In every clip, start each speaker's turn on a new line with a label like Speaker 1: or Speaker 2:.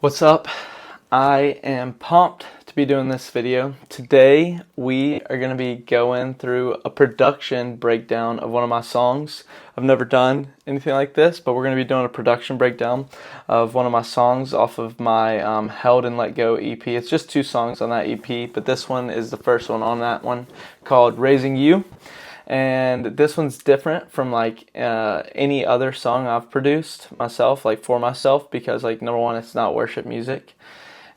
Speaker 1: What's up? I am pumped to be doing this video. Today we are going to be going through a production breakdown of one of my songs. I've never done anything like this, but we're going to be doing a production breakdown of one of my songs off of my Held and Let Go EP. It's just 2 songs on that EP, but this one is the first one on that one, called Raising You. And this one's different from like any other song I've produced myself, like for myself, because like number one, it's not worship music,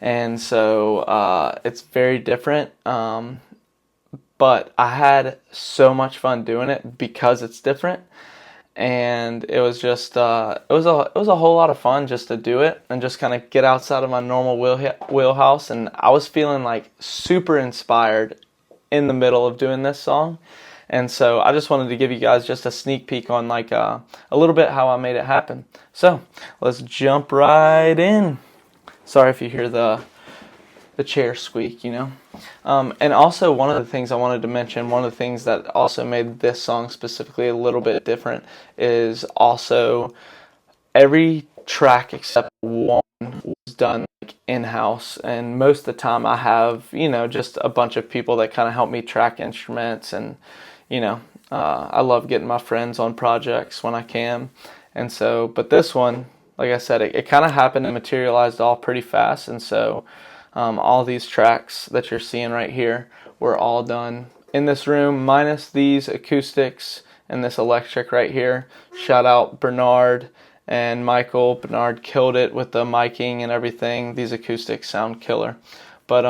Speaker 1: and so it's very different. But I had so much fun doing it because it's different, and it was just it was a whole lot of fun just to do it and just kind of get outside of my normal wheelhouse. And I was feeling like super inspired in the middle of doing this song. And so I just wanted to give you guys just a sneak peek on like a little bit how I made it happen. So let's jump right in. Sorry if you hear the chair squeak, you know. And also one of the things I wanted to mention, one of the things that also made this song specifically a little bit different is also every track except one was done like in-house, and most of the time I have, you know, just a bunch of people that kind of help me track instruments. And you know, I love getting my friends on projects when I can. And so, but this one, like I said, it kind of happened and materialized all pretty fast. And so all these tracks that you're seeing right here were all done in this room, minus these acoustics and this electric right here. Shout out Bernard and Michael. Bernard killed it with the miking and everything. These acoustics sound killer. But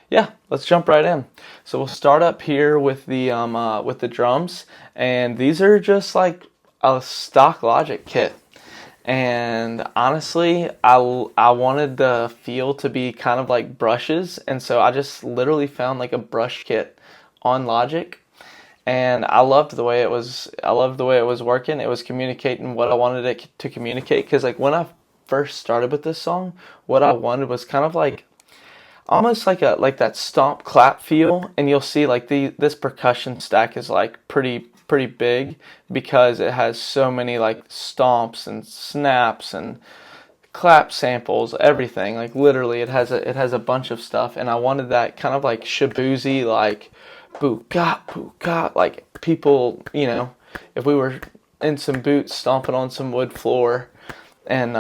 Speaker 1: yeah, let's jump right in. So we'll start up here with the drums, and these are just like a stock Logic kit. And honestly, I wanted the feel to be kind of like brushes, and so I just literally found like a brush kit on Logic, and I loved the way it was. I loved the way it was working. It was communicating what I wanted it to communicate. Because like when I first started with this song, what I wanted was kind of like almost like that stomp clap feel. And you'll see like this percussion stack is like pretty big because it has so many like stomps and snaps and clap samples, everything. Like literally it has a bunch of stuff, and I wanted that kind of like shaboozy, like boot like people, you know, if we were in some boots stomping on some wood floor. And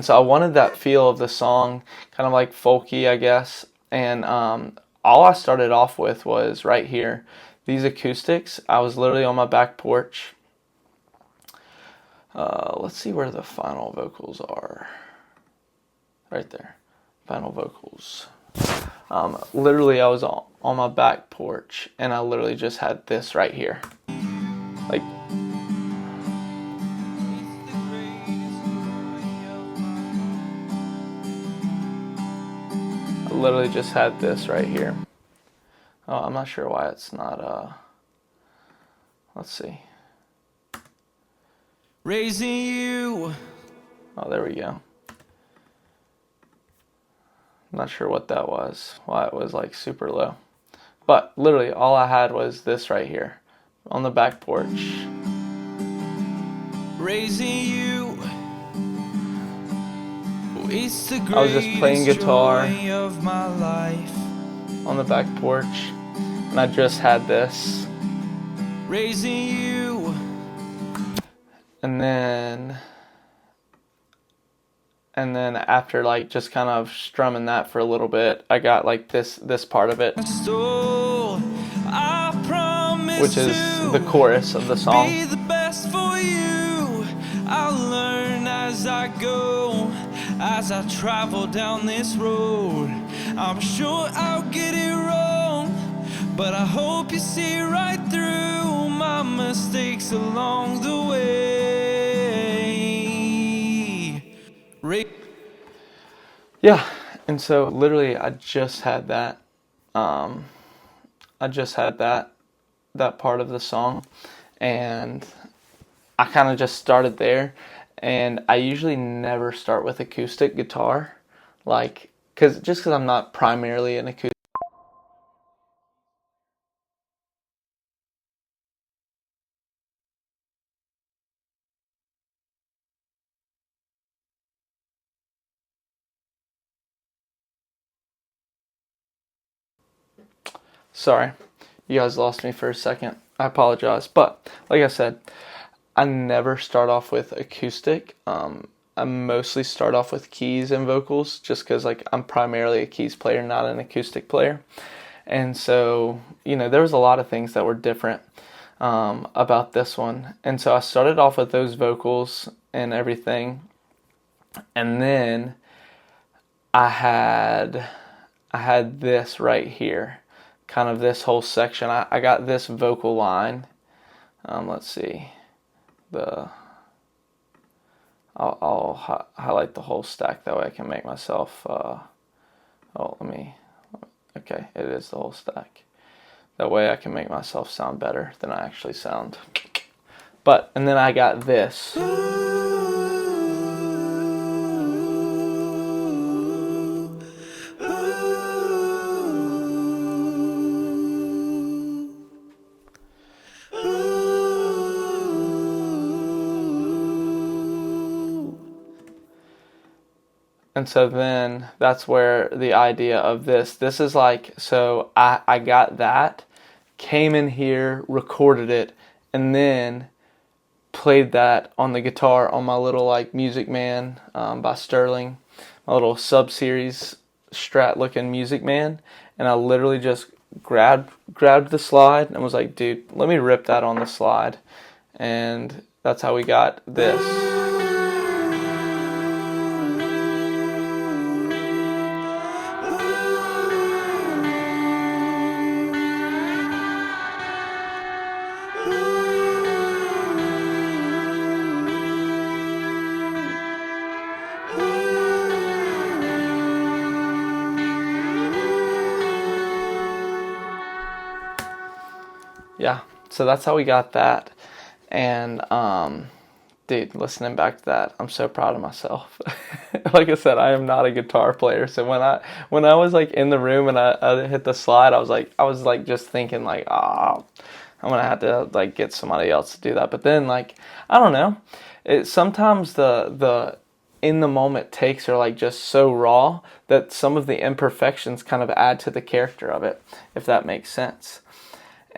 Speaker 1: so I wanted that feel of the song, kind of like folky, I guess. And all I started off with was right here, these acoustics. I was literally on my back porch. Let's see where the final vocals are. Right there, final vocals. Literally, I was on my back porch, and I literally just had this right here. Like, I literally just had this right here. Oh, I'm not sure why it's not, let's see.
Speaker 2: Raising you.
Speaker 1: Oh, there we go. I'm not sure what that was, why it was like super low. But literally all I had was this right here on the back porch.
Speaker 2: Raising you. It's the
Speaker 1: I was just playing guitar
Speaker 2: joy of my life.
Speaker 1: on the back porch, and I just had this.
Speaker 2: Raising you.
Speaker 1: And then after like just kind of strumming that for a little bit, I got like this part of it,
Speaker 2: So I promise
Speaker 1: which is the chorus of the song.
Speaker 2: be the best for you. I'll learn as I go, as I travel down this road. I'm sure I'll get it wrong, but I hope you see right through my mistakes along the way.
Speaker 1: Yeah, and so literally I just had that. I just had that part of the song, and I kind of just started there. And I usually never start with acoustic guitar, like because I'm not primarily an acoustic Sorry, you guys lost me for a second. I apologize. But like I said, I never start off with acoustic. I mostly start off with keys and vocals just because like I'm primarily a keys player, not an acoustic player. And so, there was a lot of things that were different about this one. And so I started off with those vocals and everything. And then I had this right here, kind of this whole section. I got this vocal line. Let's see. I'll highlight the whole stack, that way I can make myself, okay, it is the whole stack. That way I can make myself sound better than I actually sound. And then I got this. And so then that's where the idea of this is like, so I got that, came in here, recorded it, and then played that on the guitar on my little like Music Man by Sterling, my little sub-series Strat looking Music Man. And I literally just grabbed the slide and was like, dude, let me rip that on the slide. And that's how we got this. Yeah, so that's how we got that. And dude, listening back to that, I'm so proud of myself. Like I said, I am not a guitar player, so when I was like in the room and I hit the slide, I was like just thinking like, I'm gonna have to like get somebody else to do that. But then like, I don't know, sometimes the in the moment takes are like just so raw that some of the imperfections kind of add to the character of it, if that makes sense.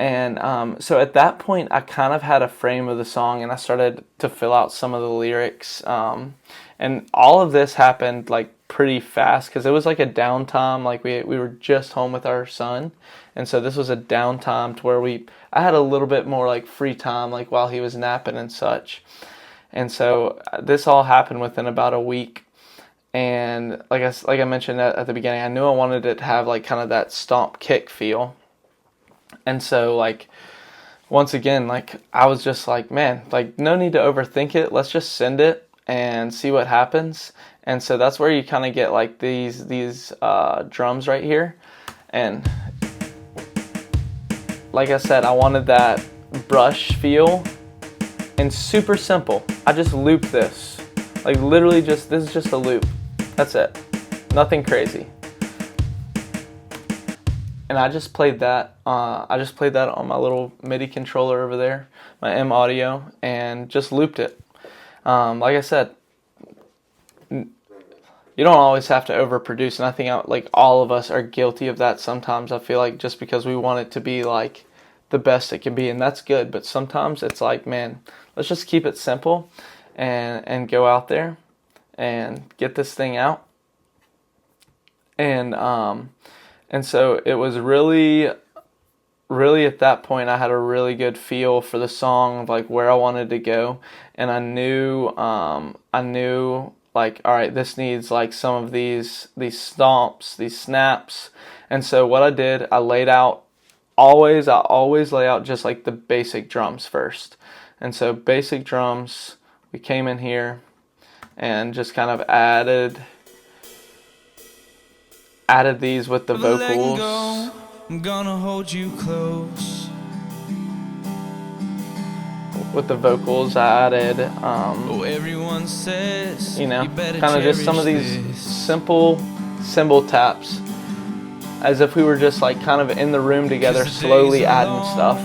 Speaker 1: And so at that point, I kind of had a frame of the song, and I started to fill out some of the lyrics. And all of this happened like pretty fast because it was like a downtime. Like we were just home with our son, and so this was a downtime to where I had a little bit more like free time, like while he was napping and such. And so this all happened within about a week. And like I mentioned at the beginning, I knew I wanted it to have like kind of that stomp kick feel. And so, like, once again, like, I was just like, man, like, no need to overthink it. Let's just send it and see what happens. And so that's where you kind of get, like, these drums right here. And like I said, I wanted that brush feel. And super simple. I just looped this. Like, literally this is just a loop. That's it. Nothing crazy. And I just played that. On my little MIDI controller over there, my M Audio, and just looped it. Like I said, you don't always have to overproduce, and I think like all of us are guilty of that sometimes. I feel like just because we want it to be like the best it can be, and that's good. But sometimes it's like, man, let's just keep it simple, and go out there, and get this thing out, And so it was really at that point I had a really good feel for the song, like where I wanted to go, and I knew like, all right, this needs like some of these stomps, these snaps. And so what I did, I always lay out just like the basic drums first. And so basic drums, we came in here and just kind of added these with the vocals.
Speaker 2: I'm gonna hold you close.
Speaker 1: With the vocals, I added,
Speaker 2: Everyone says,
Speaker 1: kind of just some of these simple cymbal taps, as if we were just like kind of in the room together, slowly adding stuff.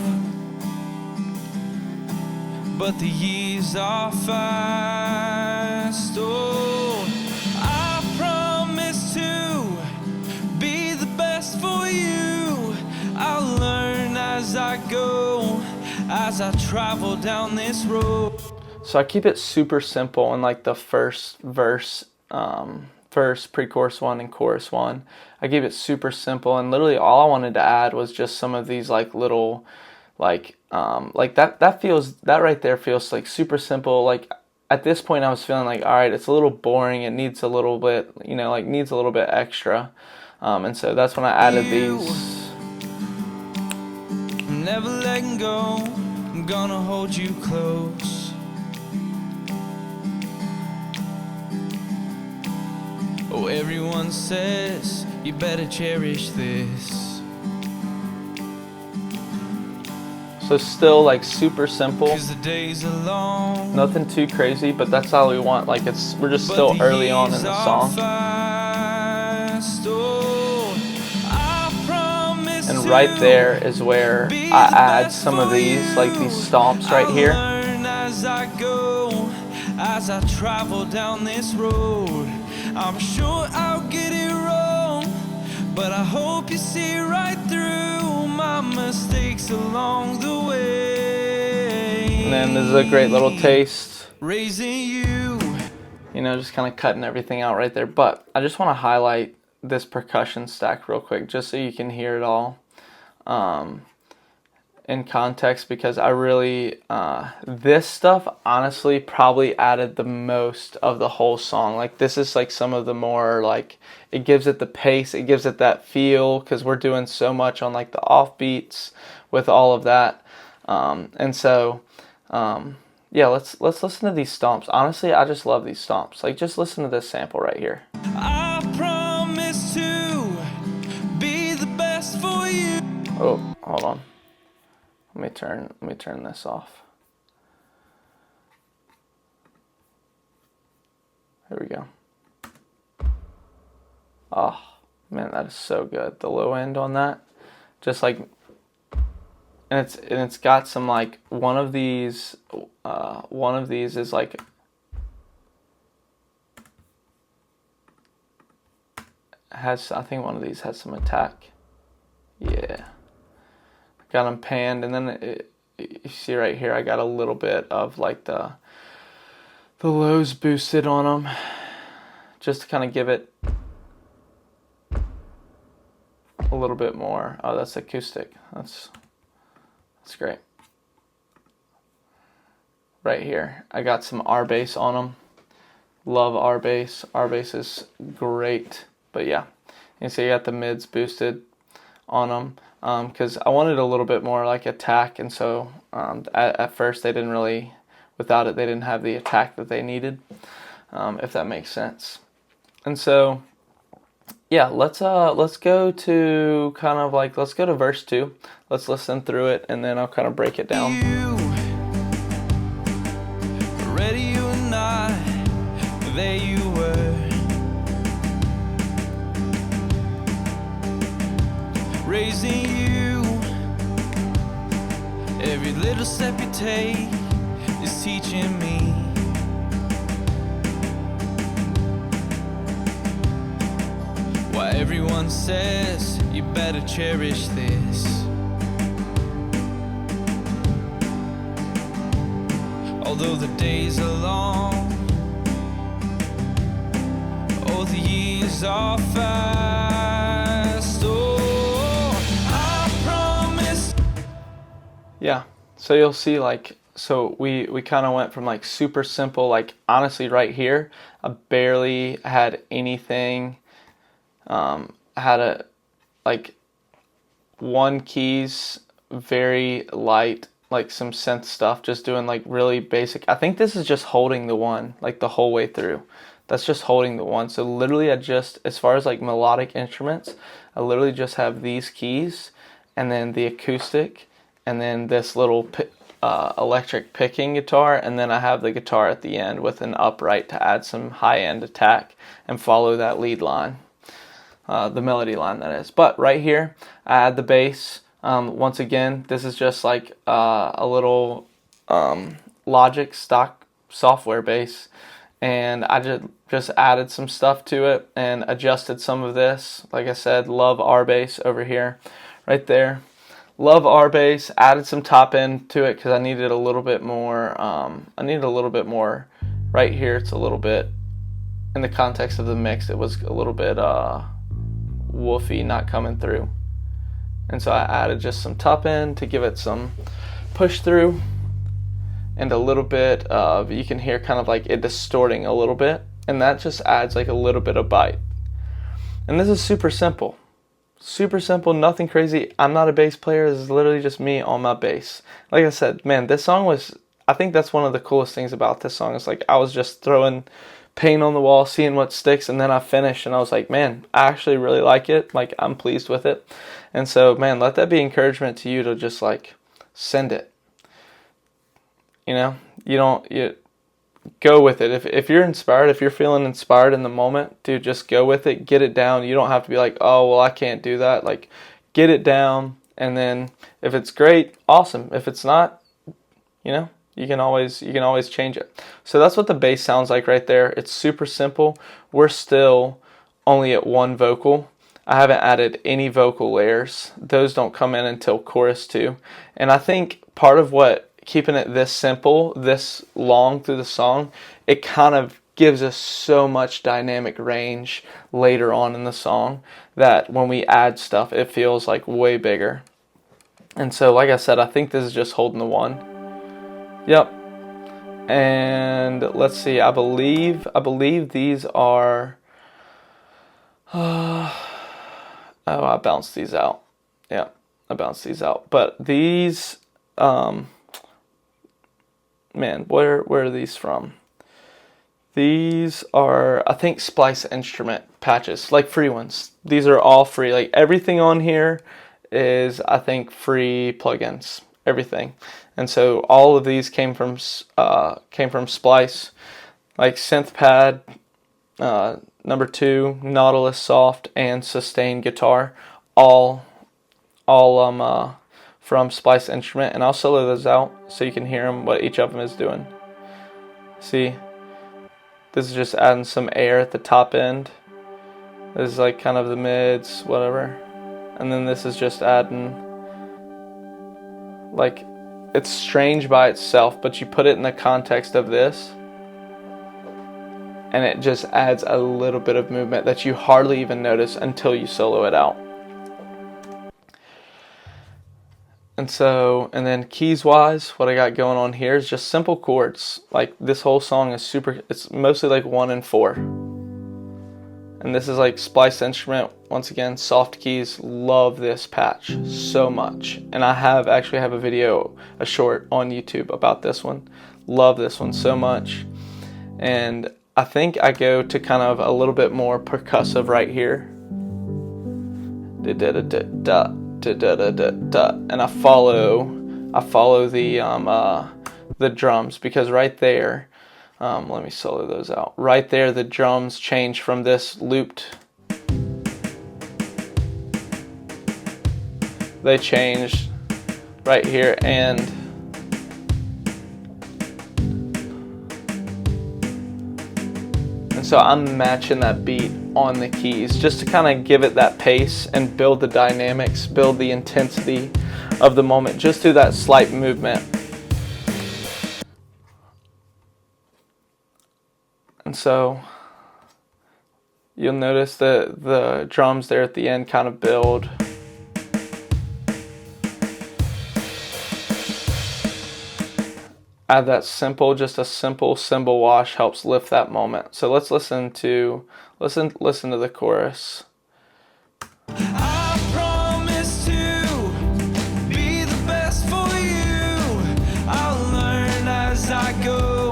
Speaker 2: But the years are fast. Oh, I promise to be the best for you. I'll as I travel down this road.
Speaker 1: So I keep it super simple in like the first verse, pre-chorus 1 and chorus 1. I keep it super simple, and literally all I wanted to add was just some of these like little, like that right there feels like super simple. Like at this point I was feeling like, all right, it's a little boring. It needs a little bit, like needs a little bit extra. And so that's when I added these.
Speaker 2: I'm never letting go. I'm gonna hold you close. Oh, everyone says you better cherish this.
Speaker 1: So still like super simple.
Speaker 2: 'Cause the days are long.
Speaker 1: Nothing too crazy, but that's all we want. Like we're just still early on in the song. And right there is where I add some of these, like these stomps right here.
Speaker 2: As I travel down this road, I'm sure I'll get it wrong, but I hope you see right through my mistakes along the way.
Speaker 1: And then this is a great little taste.
Speaker 2: Raising you.
Speaker 1: Just kind of cutting everything out right there. But I just want to highlight this percussion stack real quick, just so you can hear it all in context, because I really, this stuff honestly probably added the most of the whole song. Like this is like some of the more like, it gives it the pace, it gives it that feel, because we're doing so much on like the offbeats with all of that. And so, yeah, let's listen to these stomps. Honestly, I just love these stomps. Like just listen to this sample right here.
Speaker 2: I promise to be the best for you.
Speaker 1: Oh, hold on. Let me turn this off. Here we go. Oh, man, that is so good. The low end on that. Just like, and it's got some like one of these is like I think one of these has some attack. Yeah. Got them panned, and then you see right here I got a little bit of like the lows boosted on them, just to kind of give it a little bit more. Oh, that's acoustic. That's great. Right here I got some R bass on them. Love R bass. R bass is great. But yeah, you see you got the mids boosted on them. Because I wanted a little bit more like attack, and so at first they didn't really, without it, they didn't have the attack that they needed, if that makes sense. And so, yeah, let's go to let's go to verse 2. Let's listen through it, and then I'll kind of break it down.
Speaker 2: Ready you and I, there you were. Raising you, every little step you take is teaching me. Why everyone says you better cherish this. Although the days are long, oh, the years are fast. Oh,
Speaker 1: yeah, so you'll see like, so we kind of went from like super simple, like honestly right here I barely had anything, had a like one keys, very light, like some synth stuff, just doing like really basic. I think this is just holding the one like the whole way through. That's just holding the one. So literally I just, as far as like melodic instruments, I literally just have these keys and then the acoustic, and then this little electric picking guitar, and then I have the guitar at the end with an upright to add some high-end attack and follow that lead line, the melody line that is. But right here, I add the bass. Once again, this is just like a little Logic stock software bass, and I just added some stuff to it and adjusted some of this. Like I said, love R bass over here, right there. Love our bass. Added some top end to it because I needed a little bit more. Right here. It's a little bit, in the context of the mix, it was a little bit woofy, not coming through. And so I added just some top end to give it some push through, and a little bit of, you can hear kind of like it distorting a little bit, and that just adds like a little bit of bite. And this is super simple, nothing crazy. I'm not a bass player. This is literally just me on my bass. Like I said, man, this song was, I think that's one of the coolest things about this song, is like I was just throwing paint on the wall, seeing what sticks, and then I finished and I was like, man, I actually really like it. Like, I'm pleased with it. And so, man, let that be encouragement to you to just like send it. You know, you go with it. If you're inspired, if you're feeling inspired in the moment, dude, just go with it. Get it down. You don't have to be like, oh, well, I can't do that. Like, get it down. And then if it's great, awesome. If it's not, you know, you can always change it. So that's what the bass sounds like right there. It's super simple. We're still only at one vocal. I haven't added any vocal layers. Those don't come in until chorus 2. And I think part of what keeping it this simple, this long through the song, it kind of gives us so much dynamic range later on in the song that when we add stuff, it feels like way bigger. And so, like I said, I think this is just holding the 1. Yep. And let's see, I believe these are, oh, I bounced these out. Yeah, I bounced these out. But these, man, where are these from? These are, I think, Splice Instrument patches, like free ones. These are all free. Like, everything on here is, I think, free plugins. Everything. And so all of these came from Splice, like SynthPad, number 2, Nautilus Soft, and Sustain Guitar, all from Splice Instrument. And I'll solo those out so you can hear them, what each of them is doing. See, this is just adding some air at the top end. This is like kind of the mids, whatever. And then this is just adding, like, it's strange by itself, but you put it in the context of this, and it just adds a little bit of movement that you hardly even notice until you solo it out. And so, and then keys wise, what I got going on here is just simple chords. Like, this whole song is it's mostly like 1 and 4. And this is like Splice Instrument. Once again, soft keys. Love this patch so much. And I actually have a video, a short on YouTube about this one. Love this one so much. And I think I go to kind of a little bit more percussive right here. And I follow the drums, because right there, let me solo those out. Right there, the drums change from this looped. They changed right here, and so I'm matching that beat on the keys just to kind of give it that pace and build the dynamics, build the intensity of the moment just through that slight movement. And so you'll notice that the drums there at the end kind of build. Add that simple, just a simple cymbal wash helps lift that moment. So let's listen to the chorus.
Speaker 2: I promise to be the best for you. I'll learn as I go,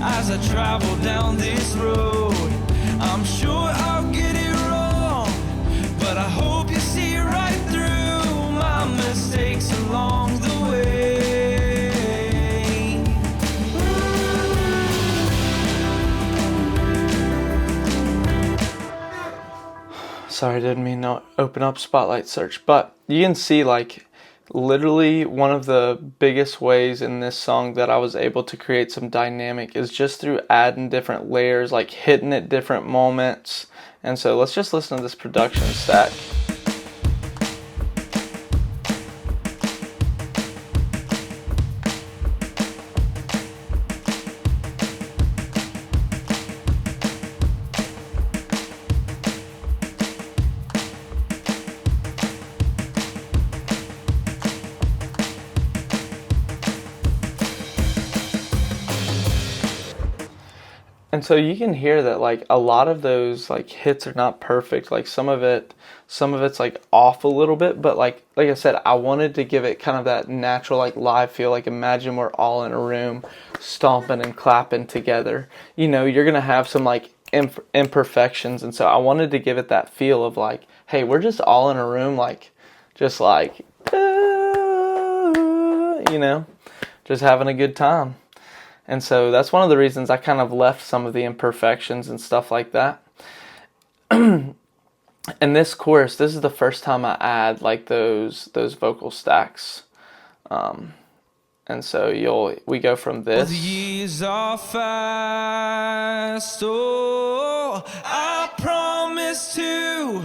Speaker 2: as I travel down this road. I'm sure I'll get it wrong, but I hope you see right through my mistakes along the way.
Speaker 1: Sorry, I didn't mean to open up Spotlight Search, but you can see, like, literally one of the biggest ways in this song that I was able to create some dynamic is just through adding different layers, like hitting at different moments. And so let's just listen to this production stack. And so you can hear that like a lot of those like hits are not perfect. Like some of it's like off a little bit, but like I said, I wanted to give it kind of that natural like live feel. Like imagine we're all in a room stomping and clapping together. You know, you're going to have some like imperfections, and so I wanted to give it that feel of like, hey, we're just all in a room like just like you know, just having a good time. And so that's one of the reasons I kind of left some of the imperfections and stuff like that. And this chorus, this is the first time I add like those vocal stacks. And so we go from this.
Speaker 2: The years are fast. Oh, I promise to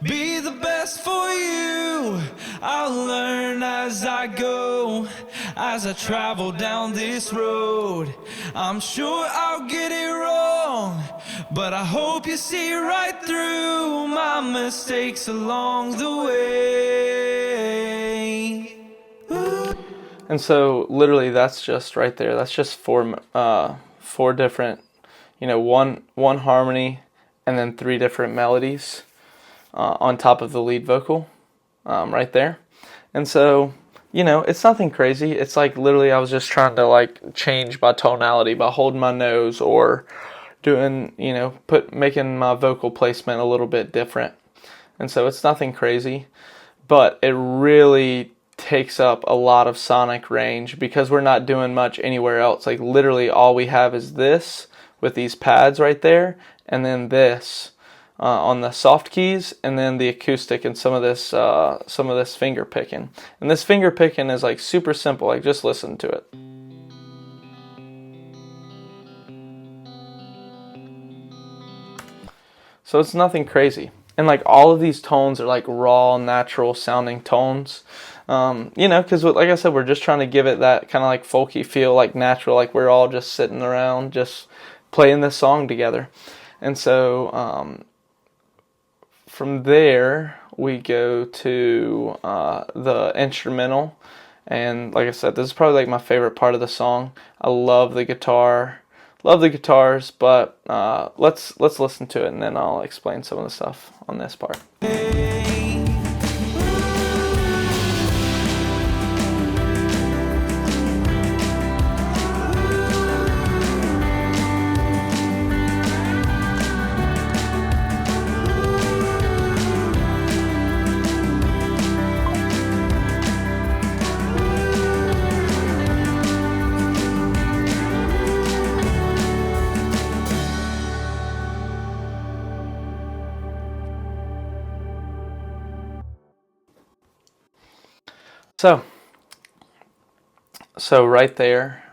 Speaker 2: be the best for you. I'll learn as I go, as I travel down this road. I'm sure I'll get it wrong, but I hope you see right through my mistakes along the way.
Speaker 1: And so literally that's just right there. That's just four different, one harmony and then 3 different melodies on top of the lead vocal right there. And so, it's nothing crazy. It's like literally I was just trying to like change my tonality by holding my nose or doing, making my vocal placement a little bit different. And so it's nothing crazy, but it really takes up a lot of sonic range because we're not doing much anywhere else. Like literally all we have is this with these pads right there, and then this on the soft keys, and then the acoustic and some of this finger picking. And this finger picking is like super simple. Like just listen to it. So it's nothing crazy. And like all of these tones are like raw, natural sounding tones. Because like I said, we're just trying to give it that kind of like folky feel, like natural, like we're all just sitting around, just playing this song together. And so from there, we go to the instrumental. And like I said, this is probably like my favorite part of the song. I love the guitar. Love the guitars, but let's listen to it, and then I'll explain some of the stuff on this part. So right there,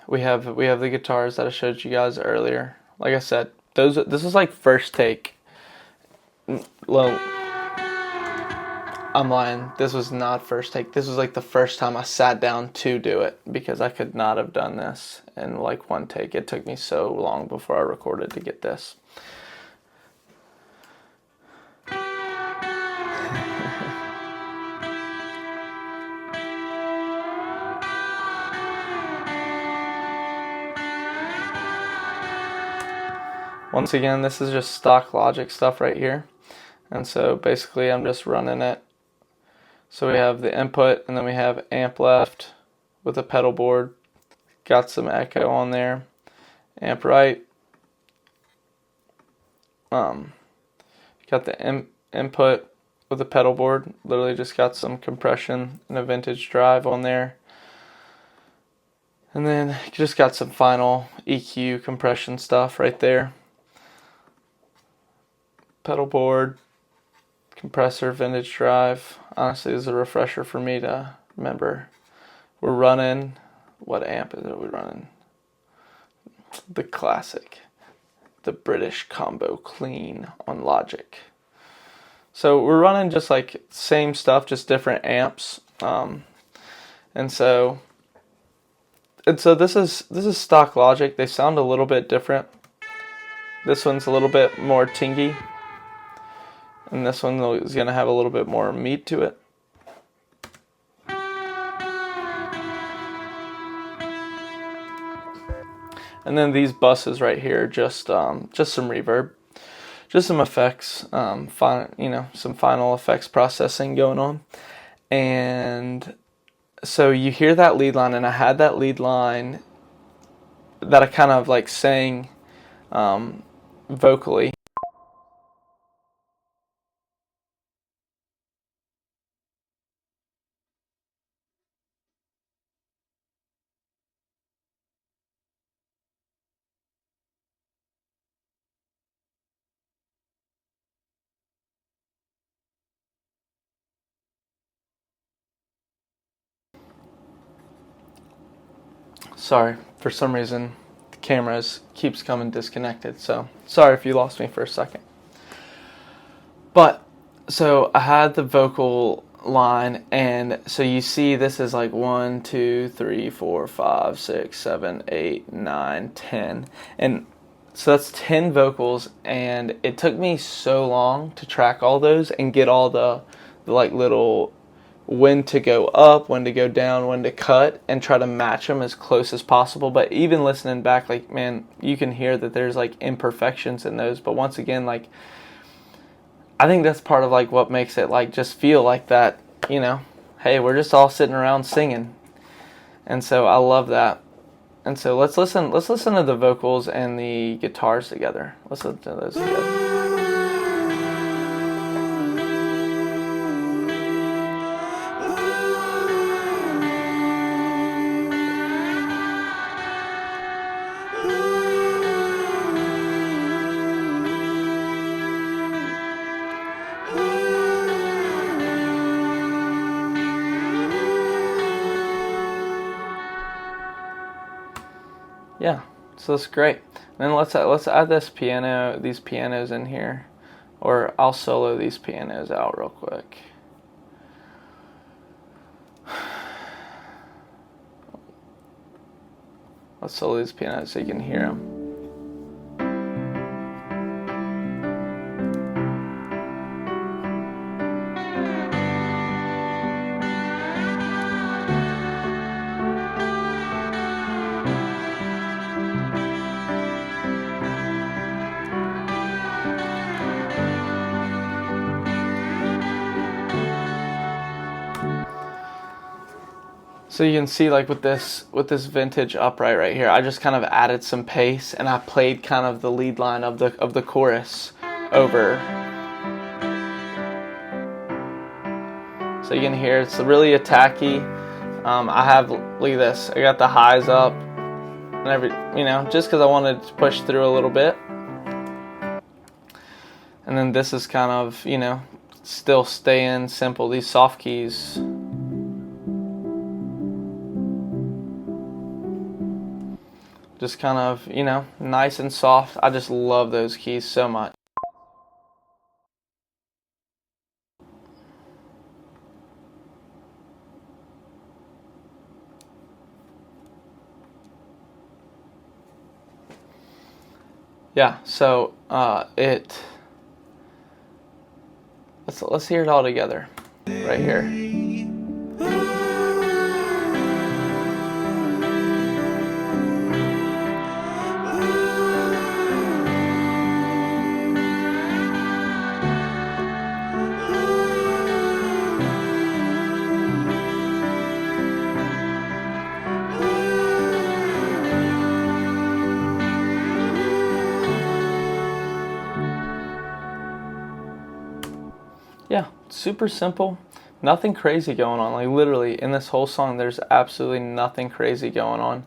Speaker 1: we have the guitars that I showed you guys earlier. Like I said, this is like first take. Well, I'm lying. This was not first take. This was like the first time I sat down to do it, because I could not have done this in like one take. It took me so long before I recorded to get this. Once again, this is just stock Logic stuff right here. And so basically I'm just running it. So we have the input, and then we have amp left with a pedal board. Got some echo on there. Amp right. Got the input with a pedal board. Literally just got some compression and a vintage drive on there. And then just got some final EQ compression stuff right there. Pedal board, compressor, vintage drive. Honestly, this is a refresher for me to remember. We're running, what amp is it we're running? The classic, the British Combo Clean on Logic. So we're running just like same stuff, just different amps. And so this is stock Logic. They sound a little bit different. This one's a little bit more tingy. And this one is going to have a little bit more meat to it. And then these buses right here, just some reverb, just some effects, some final effects processing going on. And so you hear that lead line, and I had that lead line that I kind of like sang vocally. Sorry, for some reason the camera keeps coming disconnected, so sorry if you lost me for a second. But so I had the vocal line, and so you see this is like 1, 2, 3, 4, 5, 6, 7, 8, 9, 10, and so that's 10 vocals, and it took me so long to track all those and get all the like little when to go up, when to go down, when to cut, and try to match them as close as possible. But even listening back, like, man, you can hear that there's like imperfections in those. But once again, like, I think that's part of like what makes it like just feel like that, hey, we're just all sitting around singing. And so I love that. And so let's listen to the vocals and the guitars together. Let's listen to those together. Yeah, so that's great. Then let's add these pianos in here, or I'll solo these pianos out real quick. Let's solo these pianos so you can hear them. So you can see, like, with this vintage upright right here, I just kind of added some pace, and I played kind of the lead line of the chorus over. So you can hear it's really attacky. I have, look at this, I got the highs up and just because I wanted to push through a little bit. And then this is kind of, still staying simple, these soft keys. Just kind of, nice and soft. I just love those keys so much. Yeah, so let's hear it all together right here. Yeah, super simple, nothing crazy going on. Like, literally in this whole song, there's absolutely nothing crazy going on.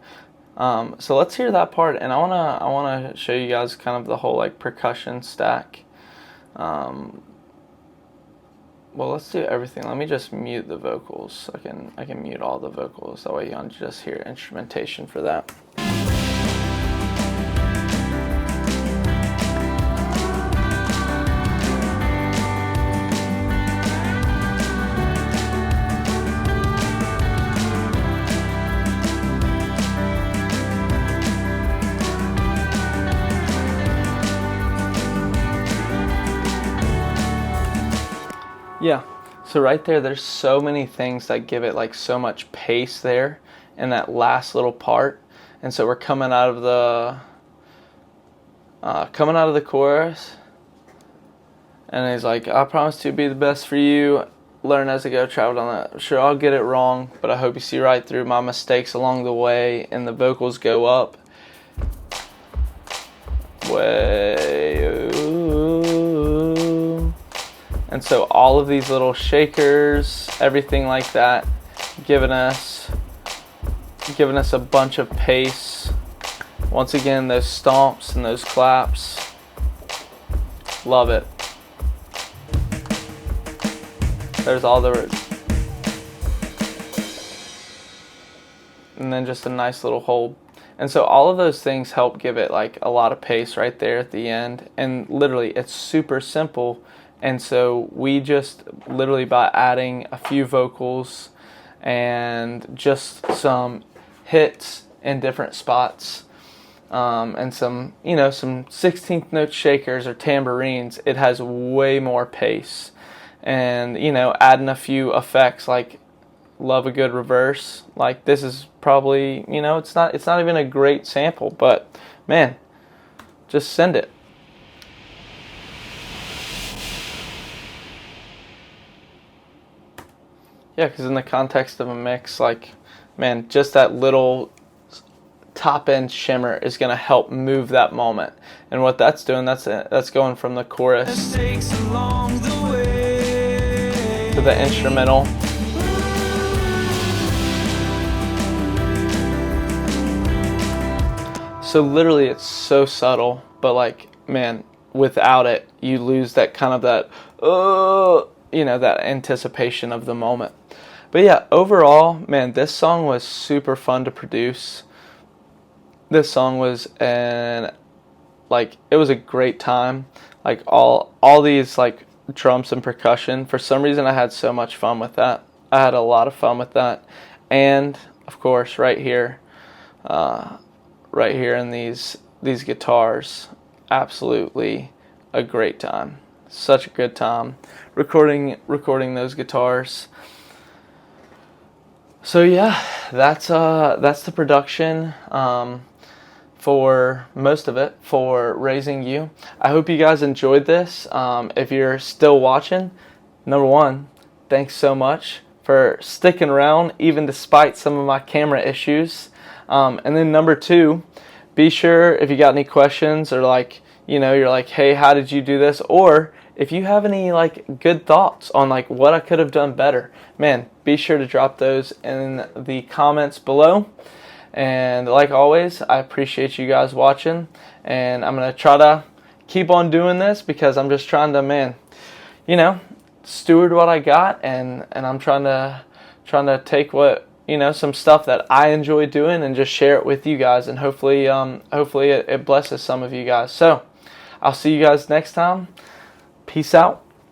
Speaker 1: So let's hear that part, and I wanna show you guys kind of the whole like percussion stack. Well, let's do everything. Let me just mute the vocals. I can mute all the vocals. That way you can just hear instrumentation for that. Yeah, so right there's so many things that give it like so much pace there in that last little part. And so we're coming out of the chorus, and he's like, I promise to be the best for you, learn as I go, travel down that. Sure, I'll get it wrong, but I hope you see right through my mistakes along the way. And the vocals go up. Way, ooh. And so all of these little shakers, everything like that, giving us a bunch of pace. Once again, those stomps and those claps. Love it. There's all the, and then just a nice little hold. And so all of those things help give it like a lot of pace right there at the end. And literally, it's super simple. And so we just literally, by adding a few vocals and just some hits in different spots, and some 16th note shakers or tambourines, it has way more pace. And, adding a few effects, like love a good reverse. Like, this is probably, it's not even a great sample, but man, just send it. Yeah, because in the context of a mix, like, man, just that little top end shimmer is going to help move that moment. And what that's doing, that's going from the chorus to the instrumental. So literally, it's so subtle, but like, man, without it, you lose that kind of that anticipation of the moment. But yeah, overall, man, this song was super fun to produce. This song was it was a great time. Like all these like drums and percussion, for some reason I had so much fun with that. I had a lot of fun with that. And of course, right here in these guitars, absolutely a great time. Such a good time recording those guitars. So yeah, that's the production for most of it for Raising You. I hope you guys enjoyed this. If you're still watching, number one, thanks so much for sticking around even despite some of my camera issues. And then number two, be sure if you got any questions or you're like, hey, how did you do this? Or if you have any like good thoughts on like what I could have done better, man, be sure to drop those in the comments below. And like always, I appreciate you guys watching, and I'm going to try to keep on doing this because I'm just trying to, steward what I got, and I'm trying to take what, some stuff that I enjoy doing and just share it with you guys, and hopefully it blesses some of you guys. So I'll see you guys next time. Peace out.